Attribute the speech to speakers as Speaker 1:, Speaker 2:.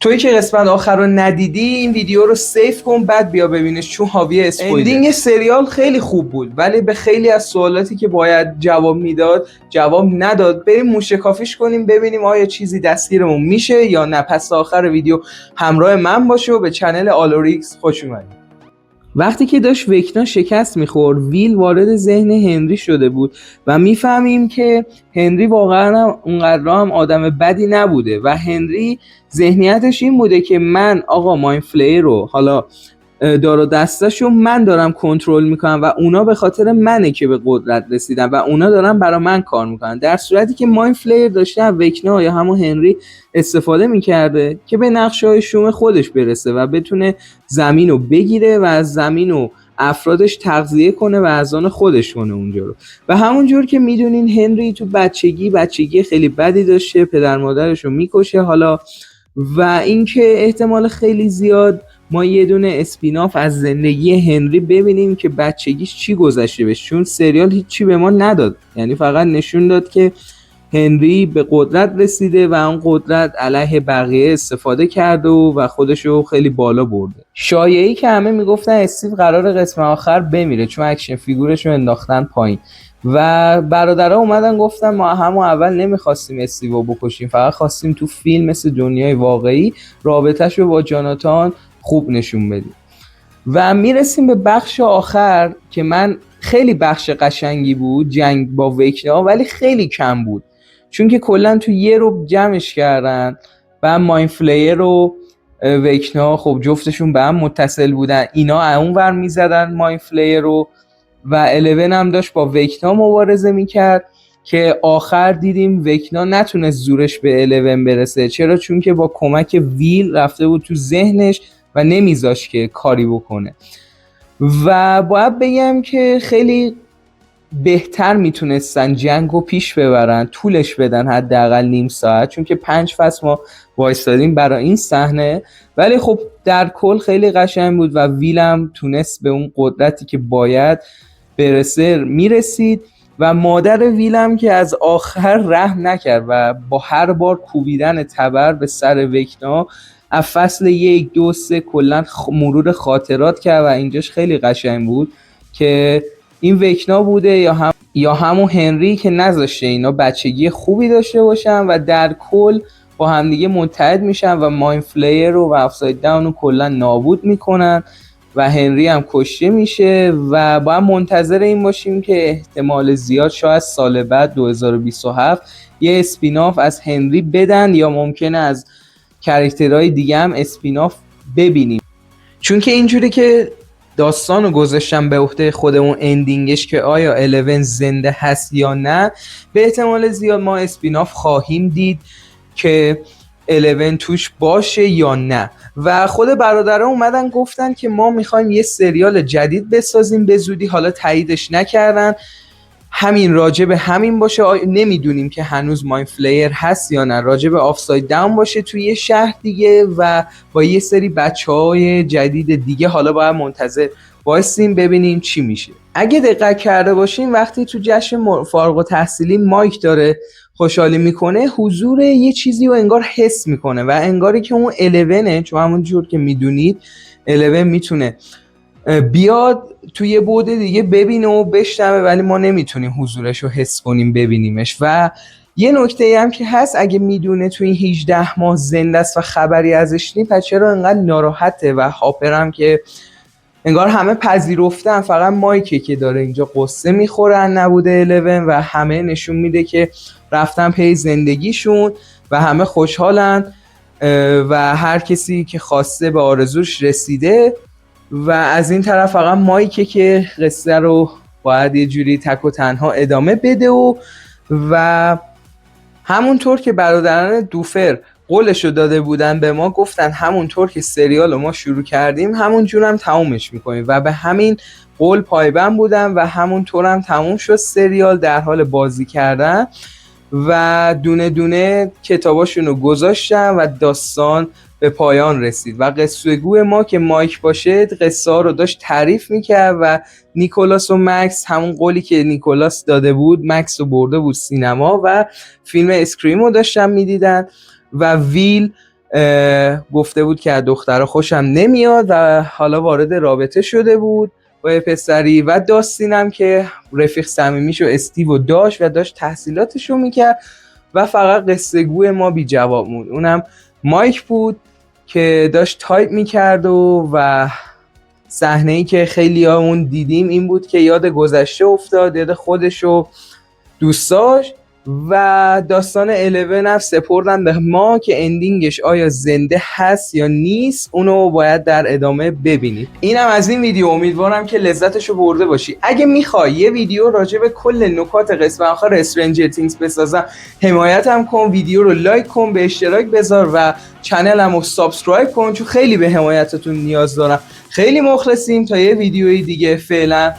Speaker 1: توی که قسمت آخر رو ندیدی این ویدیو رو سیف کن بعد بیا ببینش چون حاوی اسپویلر. اندینگ سریال خیلی خوب بود ولی به خیلی از سوالاتی که باید جواب میداد جواب نداد. بریم موشکافیش کنیم ببینیم آیا چیزی دستگیرمون میشه یا نه. پس تا آخر ویدیو همراه من باشه و به چنل آلوریکس خوش اومدید. وقتی که داشت وکنا شکست میخورد ویل وارد ذهن هنری شده بود و میفهمیم که هنری واقعا اونقدر هم آدم بدی نبوده و هنری ذهنیتش این بوده که من آقا ماین فلیر رو حالا دار و دستاشو من دارم کنترل میکنم و اونا به خاطر منه که به قدرت رسیدن و اونا دارن برای من کار میکنن، در صورتی که ماین فلیر داشته از وکنا یا همون هنری استفاده میکرده که به نقشه‌های شوم خودش برسه و بتونه زمین رو بگیره و از زمین و افرادش تغذیه کنه و از آن خودش کنه اونجا رو. و همونجور که میدونین هنری تو بچگی خیلی بدی داشته، پدر مادرش رو میکشه حالا، و اینکه احتمال خیلی زیاد ما یه دونه اسپیناف از زندگی هنری ببینیم که بچگیش چی گذشته بشه، چون سریال هیچی به ما نداد، یعنی فقط نشون داد که هنری به قدرت رسیده و اون قدرت علیه بقیه استفاده کرده و خودشو خیلی بالا برده. شایعی که همه میگفتن استیو قرار قسمت آخر بمیره چون اکشن فیگورشو انداختن پایین و برادرها اومدن گفتن ما همون اول نمیخواستیم استیو بکشیم، فقط خواستیم تو فیلم مثل دنیای واقعی رابطه‌شو با جاناتان خوب نشون بدیم. و میرسیم به بخش آخر که من خیلی بخش قشنگی بود، جنگ با وکنا، ولی خیلی کم بود چون که کلا تو یه رو جمعش کردن و ماین فلیر و وکنا خب جفتشون به هم متصل بودن، اینا اونور میزدن ماین فلیر رو و الون هم داشت با وکنا مبارزه میکرد که آخر دیدیم وکنا نتونست زورش به الون برسه. چرا؟ چون که با کمک ویل رفته بود تو ذهنش و نمیذاش که کاری بکنه. و باید بگم که خیلی بهتر میتونستن جنگو پیش ببرن، طولش بدن حداقل نیم ساعت، چون که 5 فصل ما وایستادیم برای این صحنه، ولی خب در کل خیلی قشنگ بود و ویلم تونست به اون قدرتی که باید برسه میرسید و مادر ویلم که از آخر رحم نکرد و با هر بار کوبیدن تبر به سر وکنا از فصل 1 2 3 کلا مرور خاطرات کرد و اینجاش خیلی قشنگ بود که این وکنا بوده یا همون هنری که نذاشته اینا بچگی خوبی داشته باشن و در کل با همدیگه متحد میشن و ماین فلیر رو و افساید داون رو کلا نابود میکنن و هنری هم کشته میشه و باید منتظر این باشیم که احتمال زیاد شاید سال بعد 2027 یه اسپیناف از هنری بدن یا ممکنه از کاراکترهای دیگه هم اسپیناف ببینیم، چون که اینجوری که داستانو گذاشتم به عهده خودمون اندینگش که آیا الون زنده هست یا نه، به احتمال زیاد ما اسپیناف خواهیم دید که الون توش باشه یا نه. و خود برادرها اومدن گفتن که ما میخوایم یه سریال جدید بسازیم به زودی، حالا تاییدش نکردن، همین راجع به همین باشه، نمیدونیم که هنوز ماین فلیر هست یا نه، راجع به آفساید داون باشه توی یه شهر دیگه و با یه سری بچهای جدید دیگه، حالا باید منتظر وایسیم ببینیم چی میشه. اگه دقت کرده باشین وقتی تو جشن فارغ التحصیلی مایک داره خوشحالی میکنه حضور یه چیزی رو انگار حس میکنه و انگاری که اون الونه، چون همون جور که میدونید الون میتونه بیاد توی بعد دیگه ببینه و بشنوه ولی ما نمیتونیم حضورش رو حس کنیم ببینیمش. و یه نکته هم که هست، اگه میدونه توی این 18 ماه زنده است و خبری ازش نیست پس چرا انقدر ناراحته؟ و هاپر هم که انگار همه پذیرفتن، فقط مایکه که داره اینجا قصه میخوره نبوده الون و همه نشون میده که رفتن پی زندگیشون و همه خوشحالن و هر کسی که خواسته به آرزوش رسیده و از این طرف فقط مایکه که قصه رو باید یه جوری تک و تنها ادامه بده و همونطور که برادران دوفر قولشو داده بودن به ما، گفتن همونطور که سریال رو ما شروع کردیم همونجور هم تمومش میکنیم و به همین قول پایبند بودن و همونطور هم تموم شد سریال، در حال بازی کردن و دونه دونه کتاباشون رو گذاشتن و داستان به پایان رسید و قصه گوی ما که مایک باشه قصه ها رو داشت تعریف میکرد و نیکولاس و مکس همون قولی که نیکولاس داده بود مکس رو برده بود سینما و فیلم اسکریم رو داشتن میدیدن و ویل گفته بود که از دخترها خوشم نمیاد و حالا وارد رابطه شده بود با یه پسری و داستینم که رفیق صمیمیشو استیو داشت و داشت تحصیلاتشو میکرد و فقط قصه گوی ما بی جواب موند. اونم مایک بود که داشت تایپ میکرد و صحنه‌ای که خیلی اون دیدیم این بود که یاد گذشته افتاد، یاد خودش و دوستاش و داستان 11 هم سپردن به ما که اندینگش آیا زنده هست یا نیست اونو باید در ادامه ببینید. اینم از این ویدیو، امیدوارم که لذتشو برده باشی. اگه میخوای یه ویدیو راجع به کل نکات قسمت آخر استرنجر تینگز بسازم حمایتم کن، ویدیو رو لایک کن، به اشتراک بذار و چنلمو سابسکرایب کن چون خیلی به حمایتتون نیاز دارم. خیلی مخلصیم. تا یه ویدیوی دیگه، فعلا